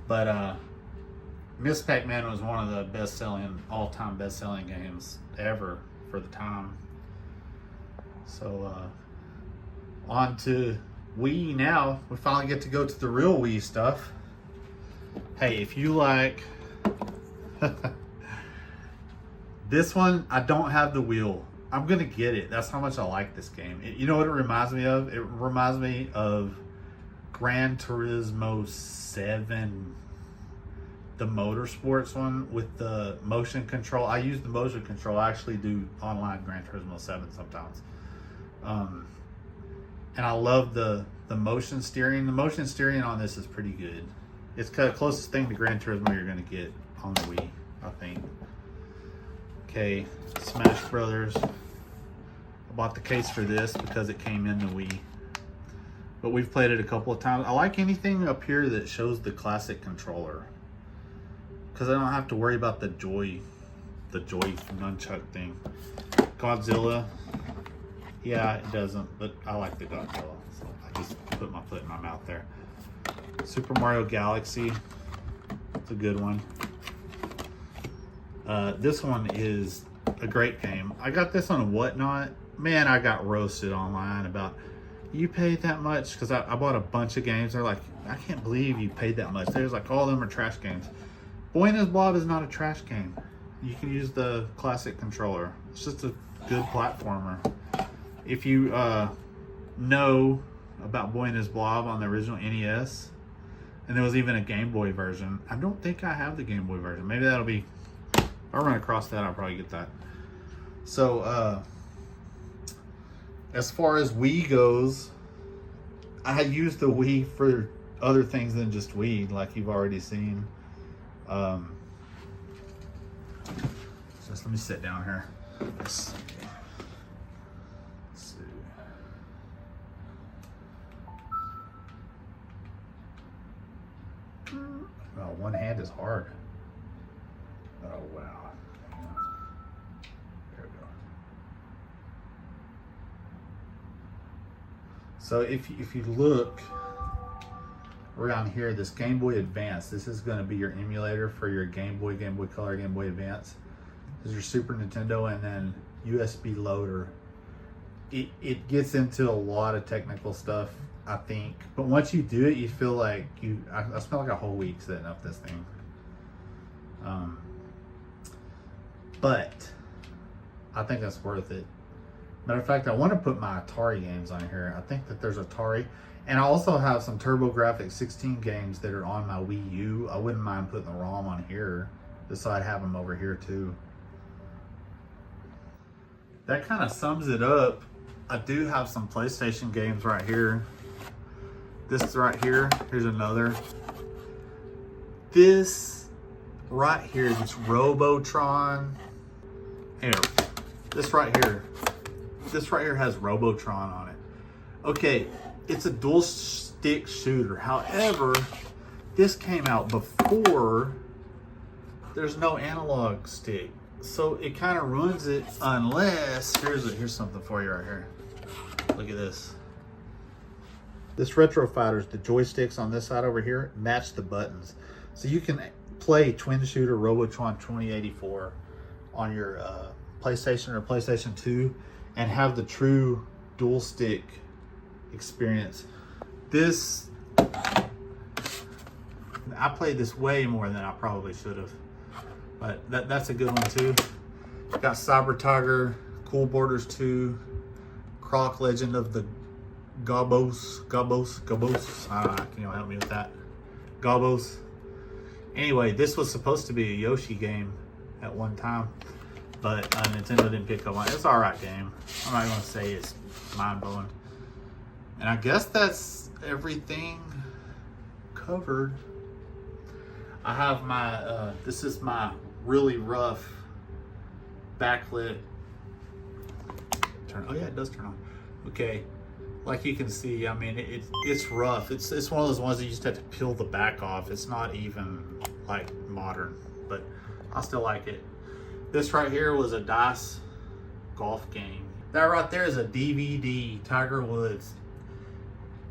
But Miss Pac-Man was one of the all-time best-selling games ever for the time. So on to Wii now. We finally get to go to the real Wii stuff. Hey, if you like this one, I don't have the wheel. I'm gonna get it. That's how much I like this game. You know what it reminds me of? It reminds me of Gran Turismo 7, the motorsports one with the motion control. I use the motion control. I actually do online Gran Turismo 7 sometimes. And I love the motion steering. The motion steering on this is pretty good. It's kind of the closest thing to Gran Turismo you're gonna get on the Wii, I think. Okay, Smash Brothers. I bought the case for this because it came in the Wii. But we've played it a couple of times. I like anything up here that shows the classic controller, because I don't have to worry about the joy nunchuck thing. Godzilla. Yeah, it doesn't, but I like the Godzilla, so I just put my foot in my mouth there. Super Mario Galaxy. It's a good one. This one is a great game. I got this on Whatnot. Man, I got roasted online about You paid that much? Because I bought a bunch of games. They're like, I can't believe you paid that much. There's like, all of them are trash games. Buena's Blob is not a trash game. You can use the classic controller. It's just a good platformer. If you know about Buena's Blob on the original NES, and there was even a Game Boy version. I don't think I have the Game Boy version. Maybe that'll be, if I run across that, I'll probably get that. So, as far as Wii goes, I used the Wii for other things than just Wii, like you've already seen. Just let me sit down here. Let's see. Oh, one hand is hard. Oh, wow. There we go. So if you look around here, this Game Boy Advance, this is going to be your emulator for your Game Boy, Game Boy Color, Game Boy Advance. This is your Super Nintendo, and then USB loader. It gets into a lot of technical stuff, I think. But once you do it, you feel like I spent like a whole week setting up this thing. But I think that's worth it. Matter of fact, I want to put my Atari games on here. I think that there's Atari. And I also have some TurboGrafx 16 games that are on my Wii U. I wouldn't mind putting the ROM on here, just so I'd have them over here too. That kind of sums it up. I do have some PlayStation games right here. This right here, here's another. This right here, this Robotron. Here, this right here has Robotron on it. Okay, it's a dual stick shooter. However, this came out before there's no analog stick. So it kind of ruins it unless, here's something for you right here. Look at this. This Retro Fighters, the joysticks on this side over here match the buttons. So you can play Twin Shooter Robotron 2084 on your PlayStation or PlayStation 2 and have the true dual stick experience. This, I played this way more than I probably should have. But that's a good one too. Got Cyber Tiger, Cool Borders 2, Croc Legend of the Gobos. I don't know, can you help me with that? Gobos. Anyway, this was supposed to be a Yoshi game at one time, but Nintendo didn't pick up on it. It's an alright game. I'm not gonna say it's mind-blowing. And I guess that's everything covered. I have my, this is my really rough backlit. Oh yeah, it does turn on. Okay, like you can see, I mean, it's rough. It's one of those ones that you just have to peel the back off. It's not even like modern, but I still like it. This right here was a DICE golf game. That right there is a DVD, Tiger Woods.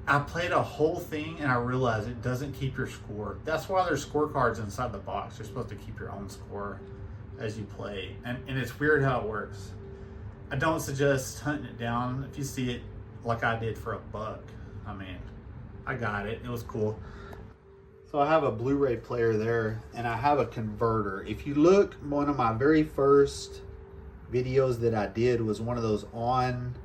I played a whole thing and I realized it doesn't keep your score. That's why there's scorecards inside the box. You're supposed to keep your own score as you play. And it's weird how it works. I don't suggest hunting it down if you see it like I did for $1. I mean, I got it. It was cool. So I have a Blu-ray player there and I have a converter. If you look, one of my very first videos that I did was one of those on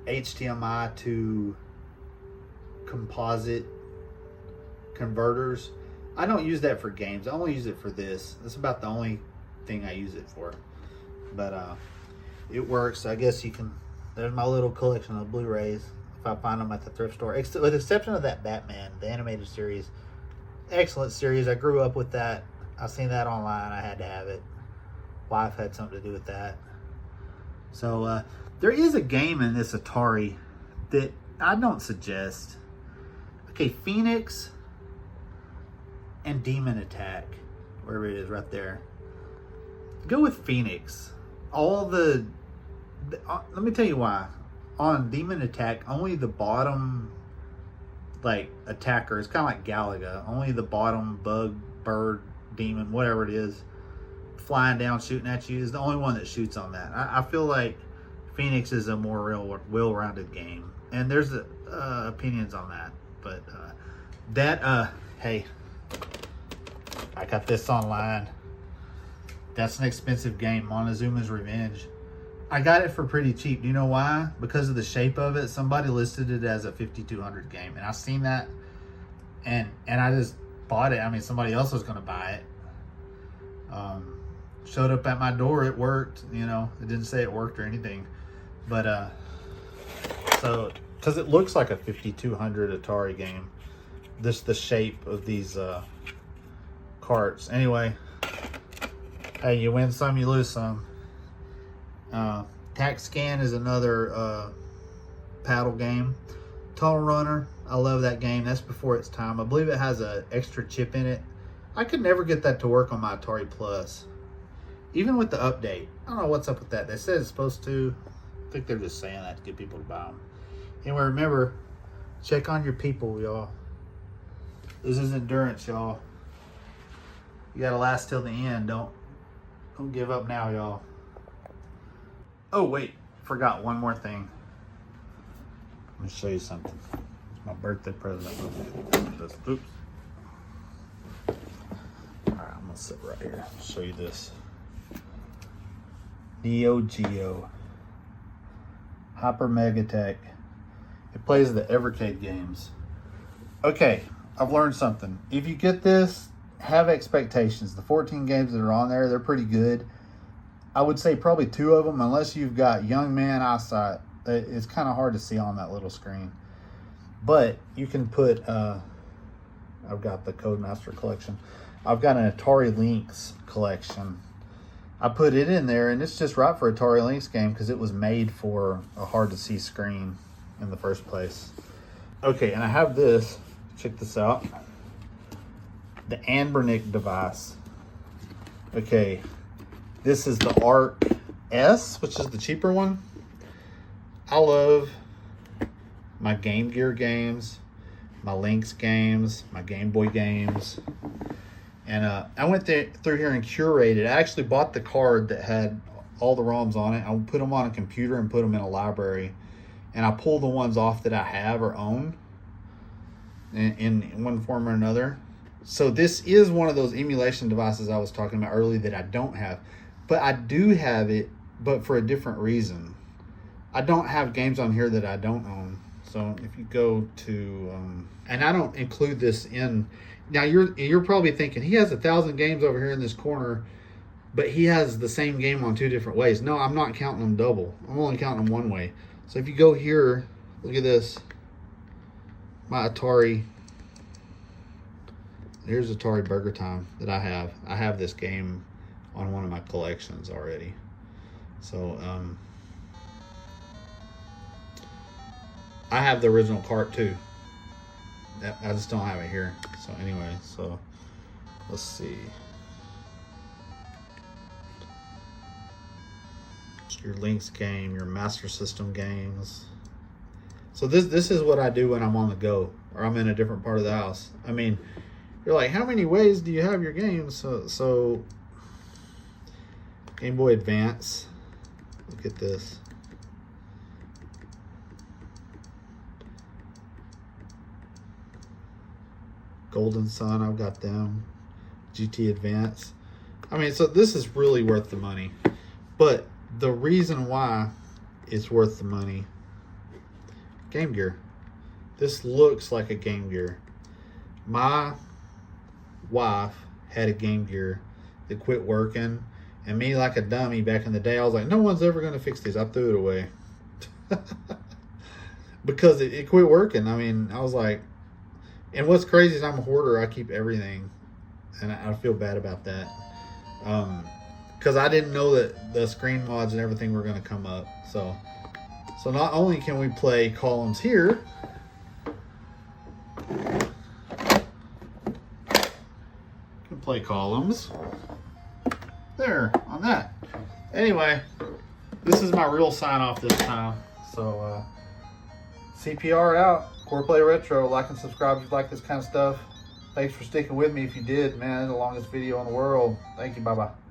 HDMI to composite converters. I don't use that for games. I only use it for this. That's about the only thing I use it for. But it works. I guess you can. There's my little collection of Blu-rays if I find them at the thrift store. With the exception of that Batman, the animated series. Excellent series. I grew up with that. I seen that online. I had to have it. Wife had something to do with that. So there is a game in this Atari that I don't suggest. Okay, Phoenix and Demon Attack, wherever it is right there. Go with Phoenix. Let me tell you why. On Demon Attack, only the bottom like attacker, it's kind of like Galaga, only the bottom bug, bird, demon, whatever it is, flying down shooting at you is the only one that shoots on that. I feel like Phoenix is a more well-rounded game, and there's opinions on that. But hey, I got this online. That's an expensive game, Montezuma's Revenge. I got it for pretty cheap. Do you know why? Because of the shape of it. Somebody listed it as a 5200 game, and I seen that, and I just bought it. I mean, somebody else was going to buy it. Showed up at my door. It worked. You know, it didn't say it worked or anything, but so because it looks like a 5200 Atari game, just the shape of these carts. Anyway, hey, you win some, you lose some. Tax Scan is another paddle game. Tunnel Runner, I love that game. That's before its time. I believe it has an extra chip in it. I could never get that to work on my Atari Plus, even with the update. I don't know what's up with that. They said it's supposed to. I think they're just saying that to get people to buy them. Anyway, remember, check on your people, y'all. This is endurance, y'all. You gotta last till the end. Don't give up now, y'all. Oh wait, forgot one more thing. Let me show you something. It's my birthday present. Oops. All right, I'm gonna sit right here. Show you this. Neo Geo Hyper Mega Tech. It plays the Evercade games. Okay, I've learned something. If you get this, have expectations. The 14 games that are on there, they're pretty good. I would say probably 2 of them, unless you've got young man eyesight, it's kind of hard to see on that little screen. But you can put, I've got the Codemaster collection. I've got an Atari Lynx collection. I put it in there, and it's just right for Atari Lynx game because it was made for a hard-to-see screen in the first place. Okay, and I have this. Check this out. The Anbernic device. Okay, this is the Arc S, which is the cheaper one. I love my Game Gear games, my Lynx games, my Game Boy games. And I went through here and curated. I actually bought the card that had all the ROMs on it. I put them on a computer and put them in a library. And I pull the ones off that I have or own in one form or another. So this is one of those emulation devices I was talking about earlier that I don't have. But I do have it, but for a different reason. I don't have games on here that I don't own. So if you go to, and I don't include this in, now you're probably thinking, he has 1,000 games over here in this corner, but he has the same game on 2 different ways. No, I'm not counting them double. I'm only counting them one way. So if you go here, look at this. My Atari. Here's Atari Burger Time that I have. I have this game on one of my collections already. So, I have the original cart too. I just don't have it here. So anyway, so let's see. Your Lynx game, your Master System games. So this is what I do when I'm on the go or I'm in a different part of the house. I mean, you're like, how many ways do you have your games? So Game Boy Advance. Look at this. Golden Sun, I've got them. GT Advance. I mean, so this is really worth the money. But the reason why it's worth the money, Game Gear. This looks like a Game Gear. My wife had a Game Gear that quit working, and me, like a dummy back in the day, I was like, no one's ever going to fix these. I threw it away. Because it quit working. I mean, I was like, and what's crazy is I'm a hoarder. I keep everything, and I feel bad about that. Because I didn't know that the screen mods and everything were going to come up. So not only can we play columns here, we can play columns there on that. Anyway, this is my real sign off this time. So CPR out. Core Play Retro. Like and subscribe if you like this kind of stuff. Thanks for sticking with me if you did, man. It's the longest video in the world. Thank you. Bye-bye.